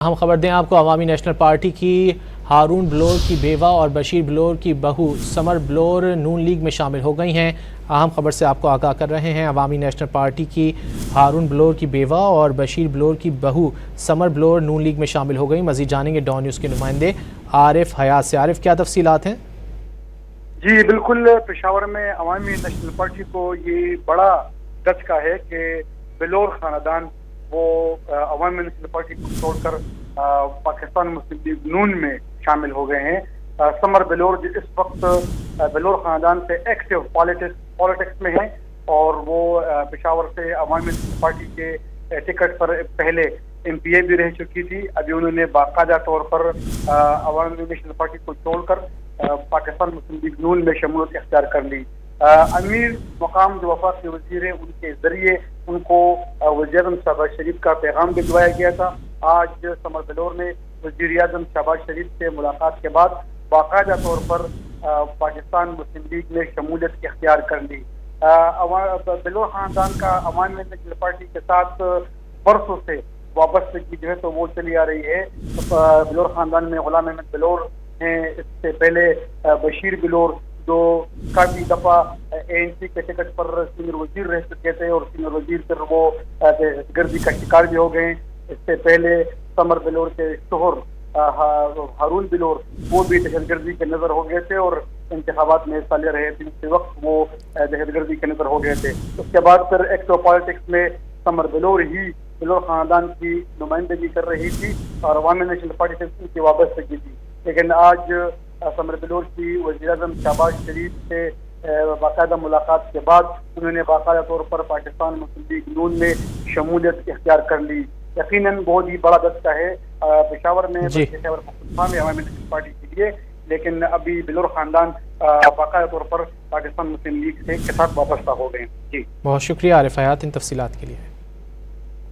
हम खबर दें आपको, अवामी नेशनल पार्टी की हारून बलोर की बेवा और बशीर बलोर की बहू समर बलोर नून लीग में शामिल हो गई हैं। अहम खबर से आपको आगाह कर रहे हैं। अवामी नेशनल पार्टी की हारून बलोर की बेवा और बशीर बलोर की बहू समर बलोर नून लीग में शामिल हो गई। मजीद जानेंगे डॉन न्यूज़ के नुमाइंदे आरिफ हयात से। आरिफ, क्या तफसीलात हैं? जी बिल्कुल, पेशावर में अवामी नेशनल पार्टी को ये बड़ा धचका है कि बलोर खानदान वो अवामी नेशनल पार्टी को छोड़कर पाकिस्तान मुस्लिम लीग नून में शामिल हो गए हैं। समर बलोर जो इस वक्त बलोर खानदान से एक्टिव पॉलिटिक्स में है और वो पेशावर से अवामी नेशनल पार्टी के टिकट पर पहले MPA भी रह चुकी थी। अभी उन्होंने बाकायदा तौर पर अवामी नेशनल पार्टी को छोड़कर पाकिस्तान मुस्लिम लीग नून में शमूलियत इख्तियार कर ली। अमीर मकाम जो वफाक के वजीर हैं, उनके जरिए उनको वज़ीर-ए-आज़म शहबाज शरीफ का पैगाम भिजवाया गया था। आज समर बलोर ने वज़ीर-ए-आज़म शहबाज शरीफ से मुलाकात के बाद बाकायदा तौर पर पाकिस्तान मुस्लिम लीग में शमूलियत इख्तियार कर ली। बलोर खानदान का अवामी नेशनल पार्टी के साथ बरसों से वाबस्तगी जो है तो वो चली आ रही है। बलोर खानदान में गुलाम अहमद बलोर हैं, इससे पहले बशीर बलोर जो काफी दफा ANC के टिकट पर सीनियर वजीर रह चुके थे और सीनियर वजीर फिर वो दहशतगर्दी का शिकार भी हो गए। इससे पहले समर बलोर के शोहर हारून बलोर वो भी दहशतगर्दी के नजर हो गए थे और इंतखाबात में हिस्सा ले रहे थे। उसी वक्त वो दहशतगर्दी के नजर हो गए थे। उसके बाद फिर एक्टिव पॉलिटिक्स में समर बलोर ही बलोर खानदान की नुमाइंदगी कर रही थी और अवामी नेशनल पार्टी से उनकी वाबस्तगी थी। लेकिन आज समर बलोर की वज़ीर-ए-आज़म शहबाज शरीफ से बाकायदा मुलाकात के बाद उन्होंने बाकायदा तौर पर पाकिस्तान मुस्लिम लीग नून में शमूलियत इख्तियार कर ली। यकीनन बहुत ही बड़ा धचका है पेशावर में अवामी नेशनल पार्टी के लिए। लेकिन अभी बलोर खानदान बाकायदा तौर पर पाकिस्तान मुस्लिम लीग के साथ वाबस्ता हो गए। जी बहुत शुक्रिया आरिफ हयात इन तफसीलात के लिए।